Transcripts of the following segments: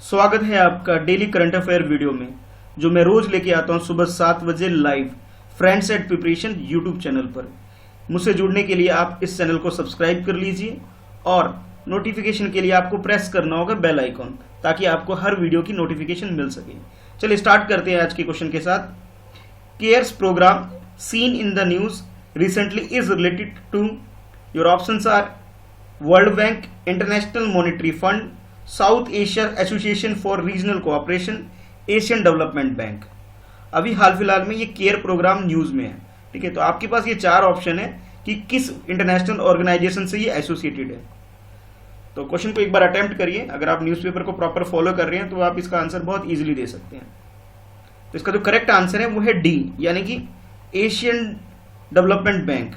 स्वागत है आपका डेली करंट अफेयर वीडियो में, जो मैं रोज लेके आता हूं सुबह 7 बजे live friends at preparation YouTube channel पर। मुझसे जुड़ने के लिए आप इस चैनल को सब्सक्राइब कर लीजिए और नोटिफिकेशन के लिए आपको प्रेस करना होगा बेल आइकॉन, ताकि आपको हर वीडियो की नोटिफिकेशन मिल सके। चलिए स्टार्ट करते हैं आज के क्वेश्चन के साथ। CARES programme seen in the news recently is related to, your options are World Bank, International Monetary Fund, South Asia Association for Regional Cooperation, Asian Development Bank. अभी हाल फिलहाल में ये केयर प्रोग्राम न्यूज में है। ठीक है, तो आपके पास ये 4 ऑप्शन है कि किस इंटरनेशनल ऑर्गेनाइजेशन से ये एसोसिएटेड है। तो क्वेश्चन को एक बार अटेम्प्ट करिए। अगर आप न्यूज़पेपर को प्रॉपर फॉलो कर रहे हैं तो आप इसका आंसर बहुत इजीली दे सकते हैं। तो इसका जो करेक्ट आंसर है वो है डी, यानी कि एशियन डेवलपमेंट बैंक।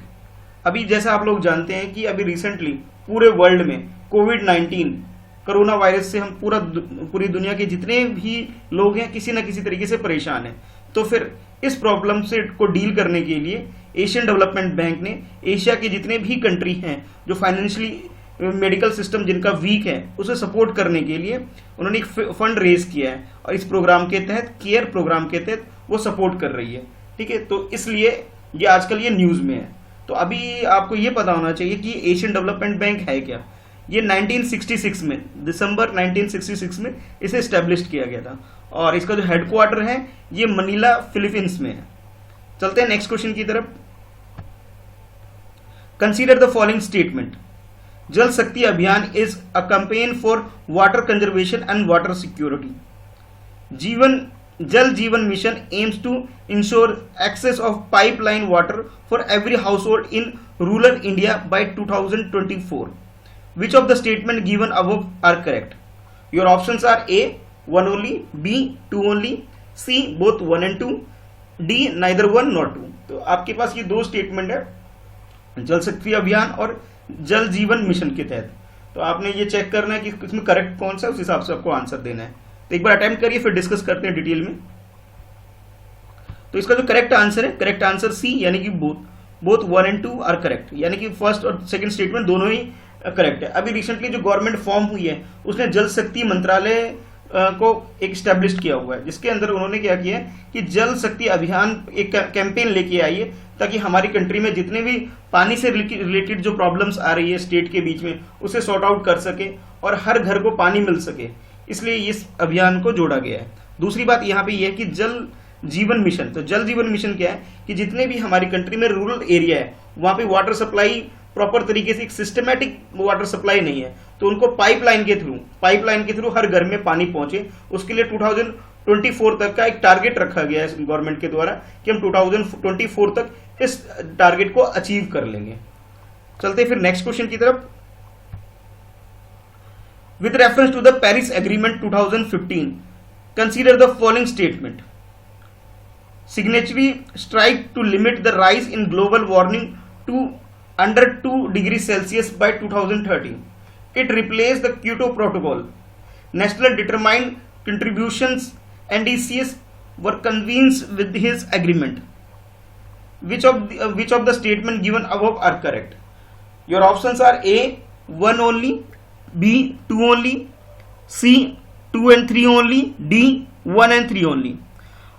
अभी जैसा आप लोग जानते हैं कि अभी रिसेंटली पूरे वर्ल्ड में कोविड-19 कोरोना वायरस से हम पूरी दुनिया के जितने भी लोग हैं किसी न किसी तरीके से परेशान हैं। तो फिर इस प्रॉब्लम से को डील करने के लिए एशियन डेवलपमेंट बैंक ने एशिया के जितने भी कंट्री हैं जो फाइनेंशियली मेडिकल सिस्टम जिनका वीक है उसे सपोर्ट करने के लिए उन्होंने एक फंड रेज किया है, और इस प्रोग्राम के तहत, केयर प्रोग्राम के तहत वो सपोर्ट कर रही है। ठीक है, तो इसलिए ये आजकल ये न्यूज में है। तो अभी आपको ये पता होना चाहिए कि एशियन डेवलपमेंट बैंक है क्या। ये 1966 में, दिसंबर 1966 में इसे एस्टेब्लिश किया गया था, और इसका जो हेडक्वार्टर है ये मनीला फिलीपींस में है। चलते हैं नेक्स्ट क्वेश्चन की तरफ। Consider the following statement. Jal Shakti Abhiyan is a campaign for water conservation and water security. Jal Jeevan Mission aims to ensure access of pipeline water for every household in rural India by 2024। Which of the statement given above are correct? Your options are A, 1 only, B, 2 only, C, both 1 and 2, D, neither 1 nor 2। तो आपके पास ये 2 statement है जल शक्ति अभियान और जल Jeevan mission के तहत। तो आपने ये चेक करना है कि इसमें करेक्ट कौन सा है, उस हिसाब से आपको आंसर देना है। तो एक बार अटेम्प्ट करिए, फिर डिस्कस करते हैं डिटेल में। तो इसका जो करेक्ट आंसर है, करेक्ट आंसर सी, यानी कि बोथ 1 and 2 आर करेक्ट, यानी कि फर्स्ट और सेकंड स्टेटमेंट दोनों ही करेक्ट है। अभी रिसेंटली जो गवर्नमेंट फॉर्म हुई है उसने जल शक्ति मंत्रालय को एक स्टैब्लिश किया हुआ है, जिसके अंदर उन्होंने क्या किया है कि जल शक्ति अभियान एक कैंपेन लेके आई है, ताकि हमारी कंट्री में जितने भी पानी से रिलेटेड जो प्रॉब्लम्स आ रही है स्टेट के बीच में उसे सॉर्ट आउट कर सके और हर घर को पानी मिल सके। इसलिए इस अभियान को जोड़ा गया है। दूसरी बात यहाँ पे यह है कि जल जीवन मिशन, तो जल जीवन मिशन क्या है कि जितने भी हमारी कंट्री में रूरल एरिया है वहां पे वाटर सप्लाई प्रॉपर तरीके से एक सिस्टमैटिक वाटर सप्लाई नहीं है, तो उनको पाइपलाइन के थ्रू हर घर में पानी पहुंचे। उसके लिए 2024 तक का एक टारगेट रखा गया है गवर्नमेंट के द्वारा कि हम 2024 तक इस टारगेट को अचीव कर लेंगे। चलते फिर नेक्स्ट क्वेश्चन की तरफ। With reference to the Paris Agreement 2015, consider the following statement. Signatory strike to limit the rise in global warming to under 2 degrees Celsius by 2030. It replaced the Kyoto Protocol. National determined contributions NDCs were convinced with his agreement. Which of the statement given above are correct? Your options are A, 1 only, B, 2 only, C, 2 and 3 only, D, 1 and 3 only.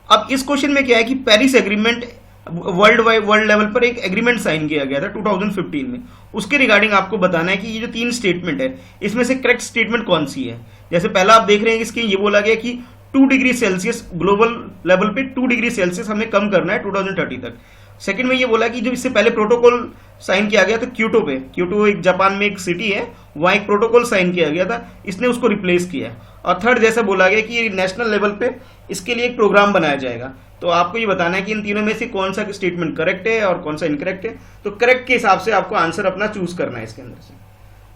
अब इस question में क्या है कि Paris agreement world level पर एक agreement sign किया गया था 2015 में। उसके रिगार्डिंग आपको बताना है कि ये जो 3 स्टेटमेंट है इसमें से करेक्ट स्टेटमेंट कौन सी है। जैसे पहला आप देख रहे हैं इसके ये बोला गया कि 2 डिग्री सेल्सियस ग्लोबल लेवल पे 2 डिग्री सेल्सियस हमें कम करना है 2030 तक। सेकंड में ये बोला कि जो इससे पहले प्रोटोकॉल साइन किया गया था क्योटो एक जापान में एक सिटी है, वहां एक प्रोटोकॉल साइन किया गया था, इसने उसको रिप्लेस किया है। और थर्ड जैसा बोला गया कि नेशनल लेवल पे इसके लिए एक प्रोग्राम बनाया जाएगा। तो आपको ये बताना है कि इन तीनों में से कौन सा स्टेटमेंट करेक्ट है और कौन सा इनकरेक्ट है। तो करेक्ट के हिसाब से आपको आंसर अपना चूज करना है इसके अंदर से।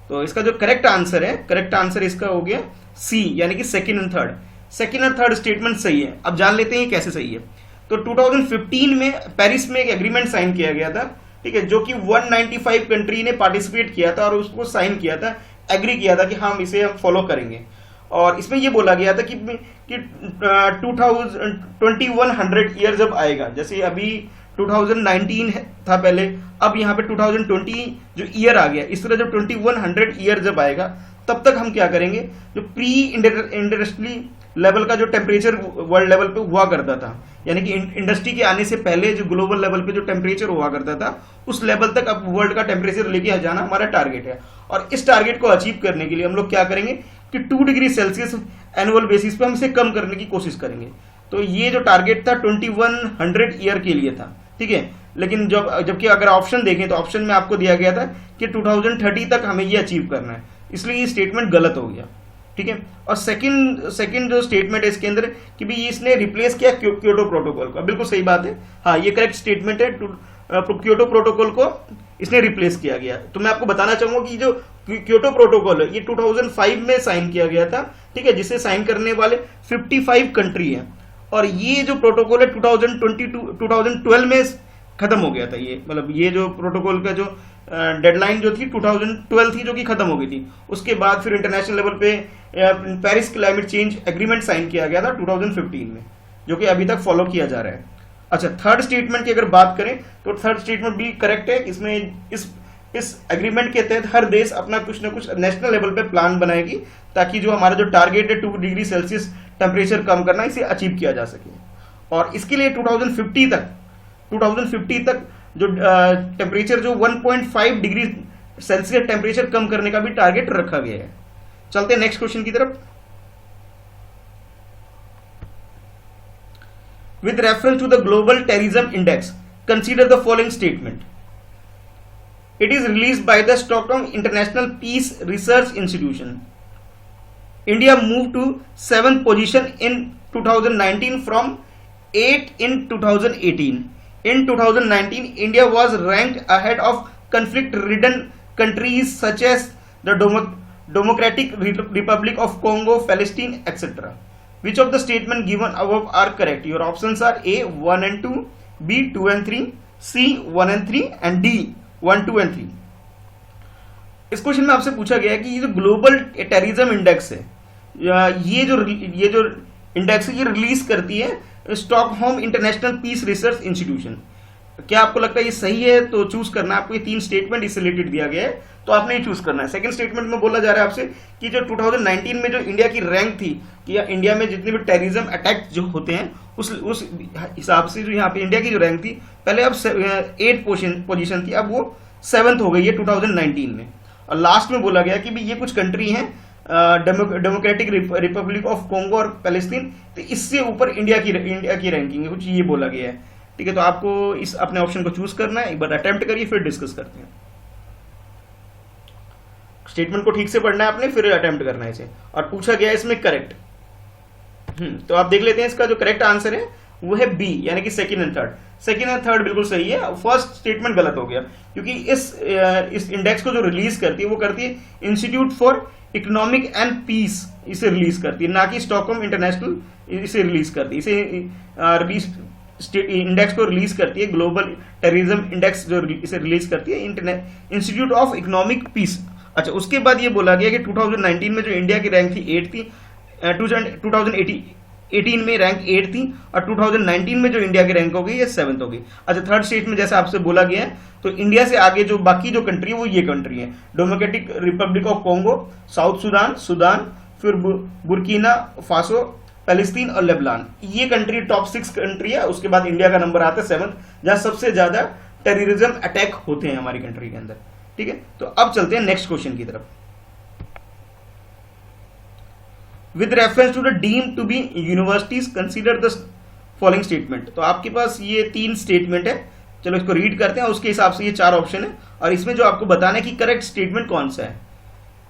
तो इसका जो करेक्ट आंसर इसका हो गया सी, यानी कि सेकंड और थर्ड स्टेटमेंट सही है। अब जान लेते हैं कैसे सही है। तो 2015 में पेरिस में एक एग्रीमेंट साइन किया गया था, ठीक है, जो कि 195 कंट्री ने पार्टिसिपेट किया था और उसको साइन किया था, एग्री किया था कि हम इसे फॉलो करेंगे। और इसमें यह बोला गया था कि 2100 ईयर जब आएगा, जैसे अभी 2019 था पहले, अब यहाँ पे 2020 जो ईयर आ गया, इस तरह जब 2100 ईयर जब आएगा तब तक हम क्या करेंगे, जो प्री इंडस्ट्री लेवल का जो टेम्परेचर वर्ल्ड लेवल पे हुआ करता था, यानी कि इंडस्ट्री के आने से पहले जो ग्लोबल लेवल पे जो टेम्परेचर हुआ करता था, उस लेवल तक अब वर्ल्ड का टेम्परेचर लेके जाना हमारा टारगेट है। और इस टारगेट को अचीव करने के लिए हम लोग क्या करेंगे कि 2 डिग्री सेल्सियस एनुअल बेसिस पे हम इसे कम करने की कोशिश करेंगे। तो ये जो टारगेट था 2100 ईयर के लिए था, ठीक है। लेकिन जबकि अगर ऑप्शन देखें तो ऑप्शन में आपको दिया गया था कि 2030 तक हमें ये अचीव करना है, इसलिए ये स्टेटमेंट गलत हो गया, ठीक है। और सेकंड जो स्टेटमेंट है इसके अंदर कि भी इसने रिप्लेस किया क्योटो प्रोटोकॉल को, बिल्कुल सही बात है, हाँ ये करेक्ट स्टेटमेंट है। क्योटो प्रोटोकॉल को इसने रिप्लेस किया गया। तो मैं आपको बताना चाहूंगा कि जो क्योटो प्रोटोकॉल है ये 2005 में साइन किया गया था, ठीक है, जिसे साइन करने वाले 55 कंट्री हैं। और ये जो प्रोटोकॉल है 2012 में खत्म हो गया था। ये मतलब ये जो प्रोटोकॉल का जो डेडलाइन जो थी 2012 थी, जो कि खत्म हो गई थी। उसके बाद फिर इंटरनेशनल लेवल पे Paris climate change agreement sign किया गया था 2015 में, जो कि अभी तक फॉलो किया जा रहा है। अच्छा, थर्ड स्टेटमेंट की अगर बात करें तो थर्ड स्टेटमेंट भी करेक्ट है। इसमें इस एग्रीमेंट के तहत हर देश अपना कुछ ना कुछ नेशनल लेवल पे प्लान बनाएगी, ताकि जो हमारा जो टारगेट है 2 डिग्री सेल्सियस टेम्परेचर कम करना, इसे अचीव किया जा सके। और इसके लिए 2050 तक जो टेम्परेचर जो 1.5 डिग्री सेल्सियस टेम्परेचर कम करने का भी टारगेट रखा गया है। चलते हैं नेक्स्ट क्वेश्चन की तरफ। With reference to the Global Terrorism Index, consider the following statement. It is released by the Stockholm International Peace Research Institution. India moved to 7th position in 2019 from 8 in 2018. In 2019, India was ranked ahead of conflict-ridden countries such as the Democratic Republic of Congo, Palestine, etc. Which of the statement given above are correct? Your options are A 1 and 2, B 2 and 3, C 1 and 3 and D 1, 2 and 3. इस question में आपसे पूछा गया है कि ये जो global terrorism index है, ये जो इंडेक्स है ये रिलीज करती है Stockholm International Peace Research Institution. क्या आपको लगता है ये सही है? तो चूज करना है आपको। ये 3 स्टेटमेंट इससे रिलेटेड दिया गया है, तो आपने ये चूज करना है। सेकंड स्टेटमेंट में बोला जा रहा है आपसे कि जो 2019 में जो इंडिया की रैंक थी कि इंडिया में जितने भी टेररिज्म अटैक जो होते हैं उस हिसाब से जो यहाँ पे इंडिया की जो रैंक थी, पहले अब 8 पोजीशन थी, अब वो 7th हो गई है 2019 में। और लास्ट में बोला गया कि भी ये कुछ कंट्री हैं डेमोक्रेटिक रिपब्लिक ऑफ कोंगो और पैलेस्टीन, तो इससे ऊपर इंडिया की रैंकिंग है, कुछ ये बोला गया है, ठीक है। तो आपको इस अपने ऑप्शन को चूज करना है, एक बार अटेम्प्ट करिए फिर डिस्कस करते हैं। स्टेटमेंट को ठीक से पढ़ना है आपने, फिर अटेम्प्ट करना है इसे। और पूछा गया है इसमें करेक्ट, तो आप देख लेते हैं इसका जो करेक्ट आंसर है वो है बी, यानी कि सेकंड एंड थर्ड बिल्कुल सही है। फर्स्ट स्टेटमेंट गलत हो गया, क्योंकि इस इंडेक्स को जो रिलीज करती है वो करती है Institute for Economic and Peace, इसे रिलीज करती है, ना कि स्टॉकहोम इंटरनेशनल इसे रिलीज करती है। इसे इंडेक्स को रिलीज करती है ग्लोबल टेररिज्म इंडेक्स, जो इसे रिलीज करती है इंस्टीट्यूट ऑफ इकोनॉमिक पीस। अच्छा, उसके बाद ये बोला गया कि 2019 में जो इंडिया की रैंक थी 8 थी, 2018 में रैंक 8 थी, और 2019 में जो इंडिया की रैंक हो गई ये 7th हो गई। अच्छा, थर्ड स्टेट में जैसे आपसे बोला गया है, तो इंडिया से आगे जो बाकी जो कंट्री है वो ये कंट्री है, democratic Republic of Congo, south Sudan, फिर बुर्किना फासो, पैलेस्टीन और लेबनान। ये कंट्री टॉप 6 कंट्री है। उसके बाद इंडिया का नंबर आता है 7th, जहां सबसे ज्यादा टेररिज्म अटैक होते हैं हमारी कंट्री के अंदर, ठीक है। तो अब चलते हैं नेक्स्ट क्वेश्चन की तरफ। With reference to the deemed to be universities consider the following statement. तो आपके पास ये 3 स्टेटमेंट है, चलो इसको रीड करते हैं। उसके हिसाब से ये 4 ऑप्शन है, और इसमें जो आपको बताना है कि करेक्ट स्टेटमेंट कौन सा है।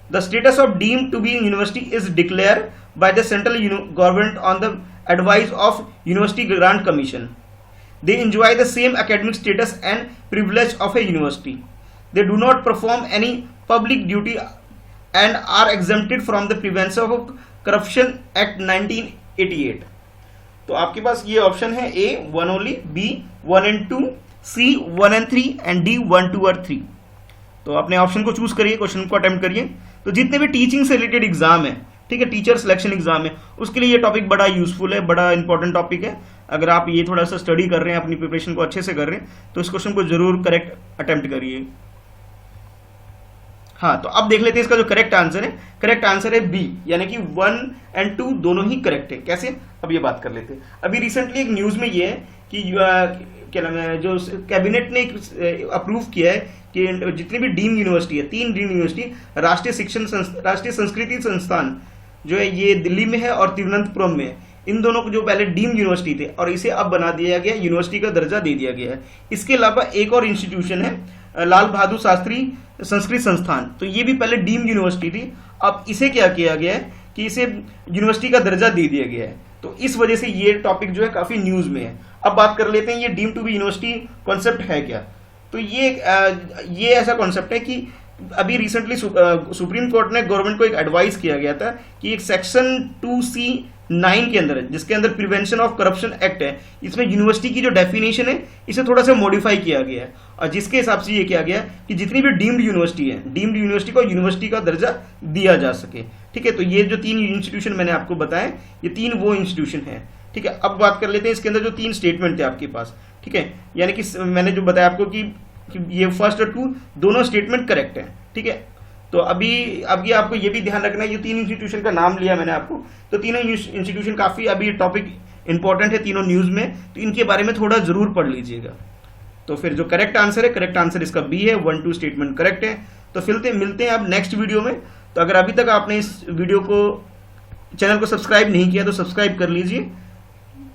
The status of deemed to be university is declare by the central government on the advice of University Grant Commission. They enjoy the same academic status and privilege of a university. They do not perform any public duty and are exempted from the Prevention of Corruption Act 1988. तो आपके पास ये option है A 1 only, B 1 and 2, C 1 and 3 and D 1, 2 और 3। तो अपने option को choose करिए, question को अटेम्प्ट करिए। तो जितने भी टीचिंग से रिलेटेड एग्जाम है, ठीक है, टीचर सिलेक्शन एग्जाम है, उसके लिए ये टॉपिक बड़ा यूजफुल है, बड़ा इंपॉर्टेंट टॉपिक है। अगर आप ये थोड़ा सा स्टडी कर रहे हैं, अपनी प्रिपरेशन को अच्छे से कर रहे हैं, तो इस क्वेश्चन को जरूर करेक्ट अटेम्प्ट करिए। हाँ, तो अब देख लेते हैं इसका जो करेक्ट आंसर है। करेक्ट आंसर है बी, यानी कि 1 और 2 दोनों ही करेक्ट है। कैसे, अब ये बात कर लेते हैं। अभी रिसेंटली एक न्यूज में ये है कि क्या नाम है, जो कैबिनेट ने अप्रूव किया है कि जितनी भी डीम्ड यूनिवर्सिटी है, 3 डीम्ड यूनिवर्सिटी, राष्ट्रीय संस्कृति संस्थान जो है ये दिल्ली में है और तिरुवनंतपुरम में है। इन दोनों को जो पहले डीम्ड यूनिवर्सिटी थे और इसे अब बना दिया गया, यूनिवर्सिटी का दर्जा दे दिया गया है। इसके अलावा एक और इंस्टीट्यूशन है लाल बहादुर शास्त्री संस्कृत संस्थान, तो ये भी पहले डीम्ड यूनिवर्सिटी थी, अब इसे क्या किया गया है कि इसे यूनिवर्सिटी का दर्जा दे दिया गया है। तो इस वजह से ये टॉपिक जो है काफी न्यूज में है। अब बात कर लेते हैं ये deemed to be university concept है क्या। तो ये ऐसा कॉन्सेप्ट है कि अभी रिसेंटली सुप्रीम कोर्ट ने गवर्नमेंट को एक एडवाइस किया गया था कि एक सेक्शन 2C9 के अंदर, जिसके अंदर प्रिवेंशन ऑफ करप्शन एक्ट है, इसमें यूनिवर्सिटी की जो डेफिनेशन है इसे थोड़ा सा मॉडिफाई किया गया है, और जिसके हिसाब से ये किया गया कि जितनी भी डीम्ड यूनिवर्सिटी है, डीम्ड यूनिवर्सिटी को यूनिवर्सिटी का दर्जा दिया जा सके। ठीक है, तो ये जो 3 इंस्टीट्यूशन मैंने आपको बताए, ये 3 वो इंस्टीट्यूशन है। ठीक है, अब बात कर लेते हैं इसके अंदर जो 3 स्टेटमेंट थे आपके पास। ठीक है, यानी कि मैंने जो बताया आपको कि ये फर्स्ट और 2 दोनों स्टेटमेंट करेक्ट है। ठीक है, तो अभी आपको ये भी ध्यान रखना है, ये 3 इंस्टीट्यूशन का नाम लिया मैंने आपको, तो तीनों इंस्टीट्यूशन काफी अभी टॉपिक इंपॉर्टेंट है, तीनों न्यूज में, तो इनके बारे में थोड़ा जरूर पढ़ लीजिएगा। तो फिर जो करेक्ट आंसर है, करेक्ट आंसर इसका बी है, 1, 2 स्टेटमेंट करेक्ट है। तो फिर मिलते हैं अब नेक्स्ट वीडियो में। तो अगर अभी तक आपने इस वीडियो को, चैनल को सब्सक्राइब नहीं किया तो सब्सक्राइब कर लीजिए।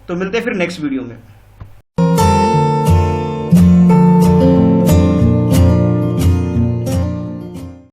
तो मिलते हैं फिर नेक्स्ट वीडियो में।